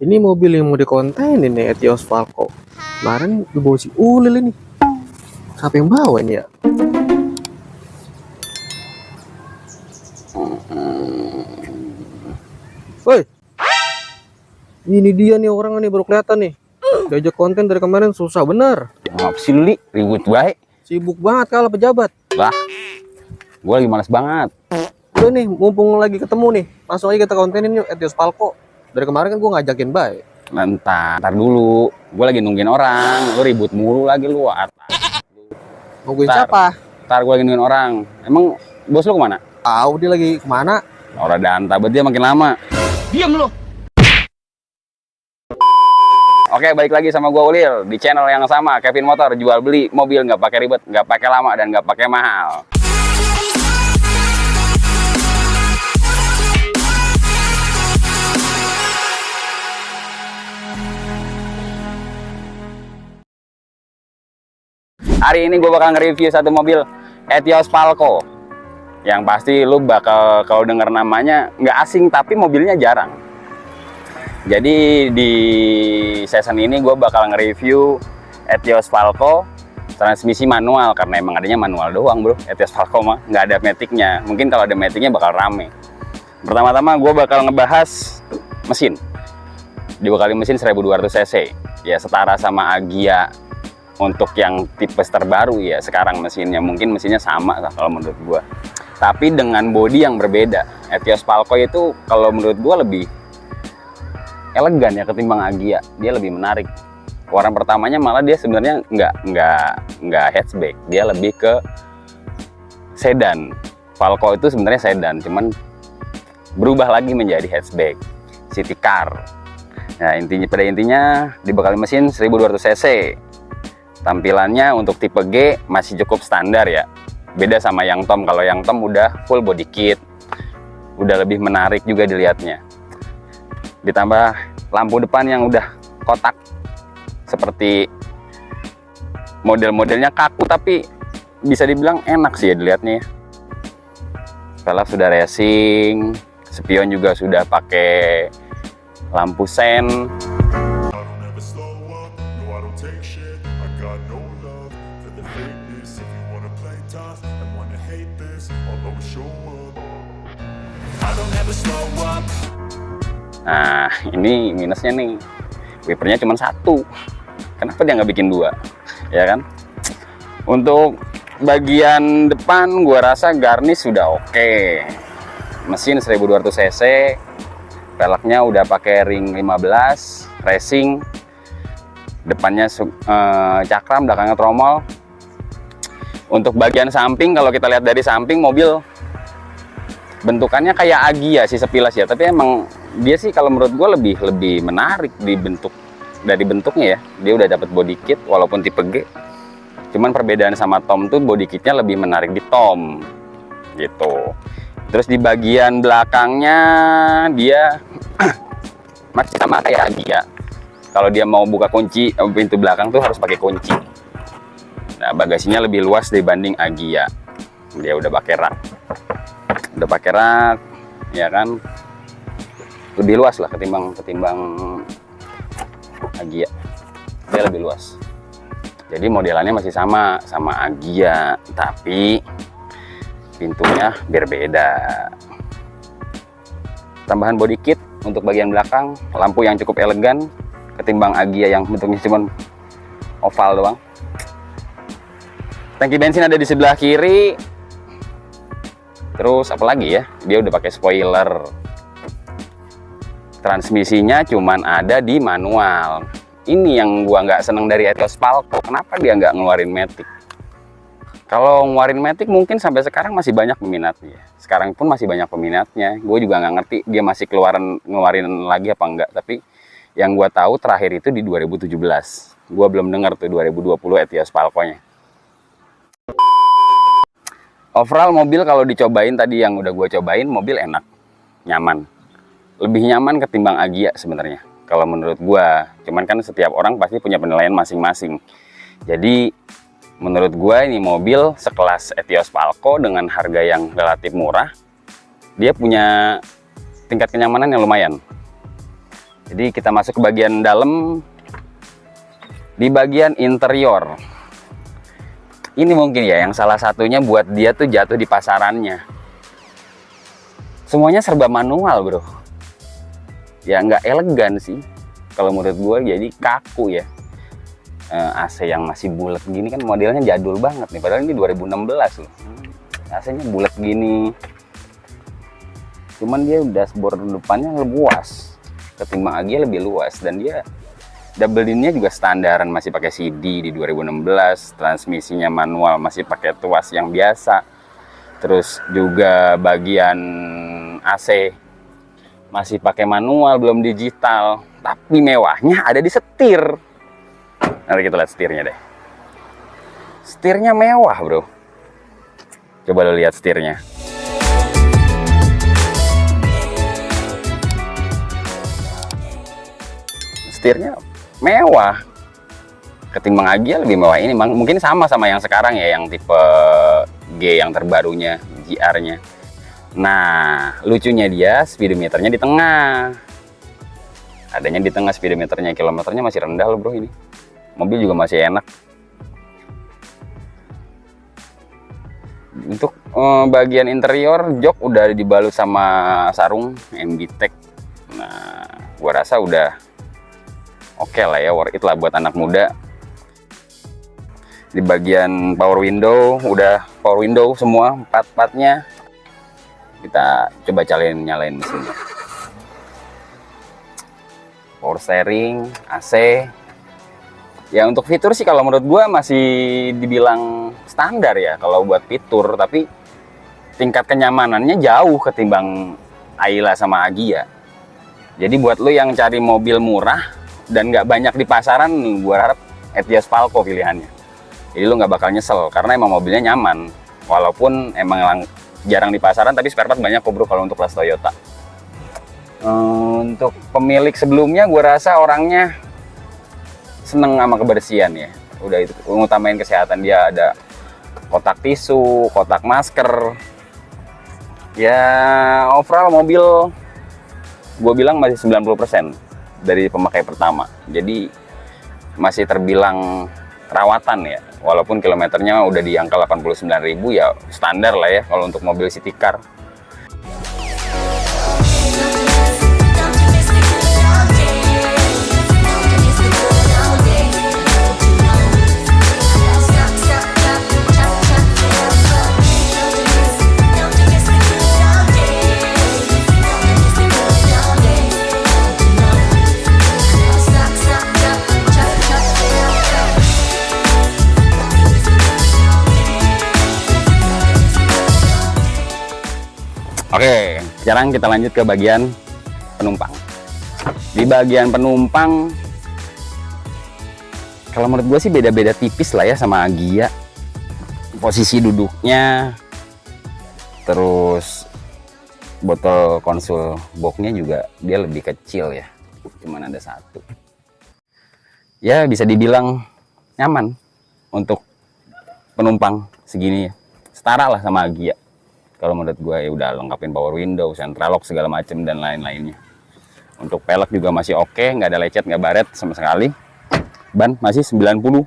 Ini mobil yang mau dikontenin nih Etios Falco. Kemarin dibawa si Ulil ini. Siapa yang bawa ini ya? Woi, ini dia nih orang nih baru kelihatan nih. Diajak konten dari kemarin susah bener. Ngap sih lu, Li? Ribut baik. Sibuk banget kalau pejabat. Lah, gue lagi males banget. Udah nih, mumpung lagi ketemu nih, langsung aja kita kontenin yuk Etios Falco. Dari kemarin kan gue ngajakin baik. Ntar dulu, gue lagi nungguin orang. Lu ribut mulu lagi lu. Nungguin Ntar. siapa? Ntar gue lagi nungguin orang. Emang bos lu kemana? Tahu dia lagi kemana? Orang danta, berarti dia makin lama. Diam lu. Oke, balik lagi sama gue Ulil di channel yang sama, Kevin Motor, jual beli mobil nggak pakai ribet, nggak pakai lama, dan nggak pakai mahal. Hari ini gue bakal nge-review satu mobil Etios Falco. Yang pasti lu bakal kalau denger namanya nggak asing, tapi mobilnya jarang. Jadi di season ini gue bakal nge-review Etios Falco transmisi manual, karena emang adanya manual doang bro. Etios Falco mah nggak ada maticnya. Mungkin kalau ada maticnya bakal rame. Pertama-tama gue bakal ngebahas mesin. Dua kali mesin 1200 cc, ya setara sama Agya untuk yang tipe terbaru ya. Sekarang mesinnya mungkin mesinnya sama lah kalau menurut gue, tapi dengan bodi yang berbeda. Etios Falco itu kalau menurut gue lebih elegan ya ketimbang Agya. Dia lebih menarik. Warna pertamanya malah dia sebenarnya nggak hatchback, dia lebih ke sedan. Falco itu sebenarnya sedan, cuman berubah lagi menjadi hatchback, city car. Nah pada intinya dibekali mesin 1200 cc. Tampilannya untuk tipe G masih cukup standar ya. Beda sama yang Tom. Kalau yang Tom udah full body kit, udah lebih menarik juga dilihatnya. Ditambah lampu depan yang udah kotak, seperti model-modelnya kaku tapi bisa dibilang enak sih ya dilihatnya. Velg sudah racing, spion juga sudah pakai lampu sen. Nah ini minusnya nih, wipernya cuma satu. Kenapa dia nggak bikin dua, ya kan? Untuk bagian depan gua rasa garnish sudah oke. Mesin 1200 cc, velgnya udah pakai ring 15 racing. Depannya cakram, belakangnya tromol. Untuk bagian samping, kalau kita lihat dari samping mobil bentukannya kayak Agya sih sepilas ya, tapi emang dia sih kalau menurut gue lebih menarik dari bentuknya ya. Dia udah dapat body kit walaupun tipe G. Cuman perbedaan sama Tom tuh body kitnya lebih menarik di Tom gitu. Terus di bagian belakangnya dia masih sama kayak Agya. Kalau dia mau buka kunci pintu belakang tuh harus pakai kunci. Nah bagasinya lebih luas dibanding Agya. Dia udah pakai rak. Ya kan, lebih luas lah ketimbang Agya. Dia lebih luas. Jadi modelannya masih sama Agya, tapi pintunya berbeda. Tambahan body kit untuk bagian belakang, lampu yang cukup elegan ketimbang Agya yang bentuknya cuma oval doang. Tangki bensin ada di sebelah kiri. Terus apalagi ya, dia udah pakai spoiler. Transmisinya cuman ada di manual. Ini yang gua nggak seneng dari Etios Falco. Kenapa dia nggak ngeluarin matic? Kalau ngeluarin matic mungkin sampai sekarang masih banyak peminatnya. Sekarang pun masih banyak peminatnya. Gue juga nggak ngerti dia masih ngeluarin lagi apa enggak. Tapi yang gua tahu terakhir itu di 2017. Gua belum dengar tuh 2020 Etios Falco-nya. Overall mobil kalau dicobain tadi yang udah gue cobain, mobil enak, nyaman. Lebih nyaman ketimbang Agya sebenarnya kalau menurut gue. Cuman kan setiap orang pasti punya penilaian masing-masing. Jadi menurut gue ini mobil sekelas Etios Falco dengan harga yang relatif murah. Dia punya tingkat kenyamanan yang lumayan. Jadi kita masuk ke bagian dalam. Di bagian interior, ini mungkin ya yang salah satunya buat dia tuh jatuh di pasarannya. Semuanya serba manual bro. Ya nggak elegan sih kalau menurut gue, jadi kaku ya. AC yang masih bulat gini kan modelnya jadul banget nih, padahal ini 2016 loh. AC-nya bulat gini. Cuman dia dashboard depannya lebih luas ketimbang Agya, lebih luas, dan dia double din-nya juga standaran, masih pakai CD di 2016, transmisinya manual, masih pakai tuas yang biasa. Terus juga bagian AC masih pakai manual, belum digital. Tapi mewahnya ada di setir. Nanti kita lihat setirnya deh. Setirnya mewah bro. Coba lo lihat setirnya. Setirnya mewah, ketimbang Agya lebih mewah ini. Mungkin sama yang sekarang ya, yang tipe G yang terbarunya, GR-nya. Nah, lucunya dia speedometernya di tengah. Adanya di tengah speedometernya, kilometernya masih rendah loh bro ini. Mobil juga masih enak. Untuk bagian interior, jok udah dibalut sama sarung MB-Tech. Nah, gua rasa udah oke lah ya, worth it lah buat anak muda. Di bagian power window, udah power window semua, 4-4-nya. Kita coba nyalain mesinnya. Power steering, AC. Ya untuk fitur sih kalau menurut gua masih dibilang standar ya kalau buat fitur, tapi tingkat kenyamanannya jauh ketimbang Ayla sama Agya. Jadi buat lo yang cari mobil murah dan nggak banyak di pasaran, gue harap Etios Falco pilihannya. Jadi lo nggak bakal nyesel karena emang mobilnya nyaman, walaupun emang jarang di pasaran, tapi spare part banyak kok bro kalau untuk kelas Toyota. Untuk pemilik sebelumnya gue rasa orangnya seneng sama kebersihan ya, udah itu ngutamain kesehatan. Dia ada kotak tisu, kotak masker. Ya overall mobil gue bilang masih 90% dari pemakai pertama, jadi masih terbilang rawatan ya, walaupun kilometernya udah di angka 89.000 ya, standar lah ya kalau untuk mobil city car. Oke, sekarang kita lanjut ke bagian penumpang. Di bagian penumpang, kalau menurut gue sih beda-beda tipis lah ya sama Agya. Posisi duduknya, terus botol konsul boxnya juga dia lebih kecil ya, cuman ada satu. Ya bisa dibilang nyaman untuk penumpang segini ya, setara lah sama Agya. Kalau menurut gue ya udah lengkapin power window, central lock segala macem dan lain-lainnya. Untuk pelek juga masih oke, nggak ada lecet, nggak baret sama sekali. Ban masih 90%.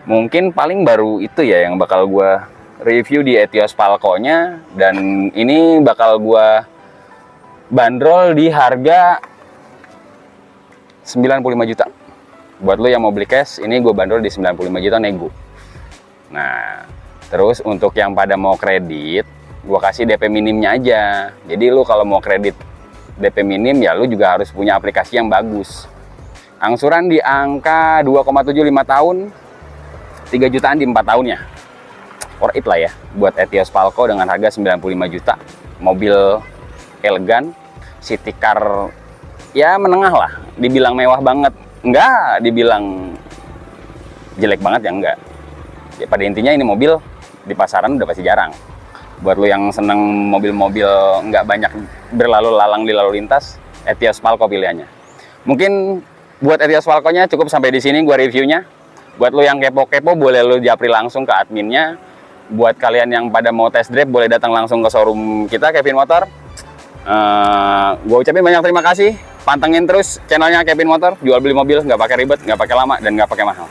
Mungkin paling baru itu ya yang bakal gue review di Etios Falco-nya, dan ini bakal gue bandrol di harga 95 juta. Buat lo yang mau beli cash, ini gue bandrol di 95 juta nego. Nah, terus untuk yang pada mau kredit, gue kasih DP minimnya aja. Jadi lo kalau mau kredit DP minim ya lo juga harus punya aplikasi yang bagus. Angsuran di angka 2,75 tahun, 3 jutaan di 4 tahunnya. Worth it lah ya buat Etios Falco dengan harga 95 juta. Mobil elegan, city car ya menengah lah. Dibilang mewah banget enggak, dibilang jelek banget ya enggak. Ya pada intinya ini mobil di pasaran udah pasti jarang. Buat lo yang seneng mobil-mobil nggak banyak berlalu lalang di lalu lintas, Etios Falco pilihannya. Mungkin buat Etios Falco-nya cukup sampai di sini gua reviewnya. Buat lo yang kepo-kepo boleh lo japri langsung ke adminnya. Buat kalian yang pada mau test drive boleh datang langsung ke showroom kita Kevin Motor. Gue ucapin banyak terima kasih. Pantengin terus channelnya Kevin Motor, jual beli mobil nggak pakai ribet, nggak pakai lama, dan nggak pakai mahal.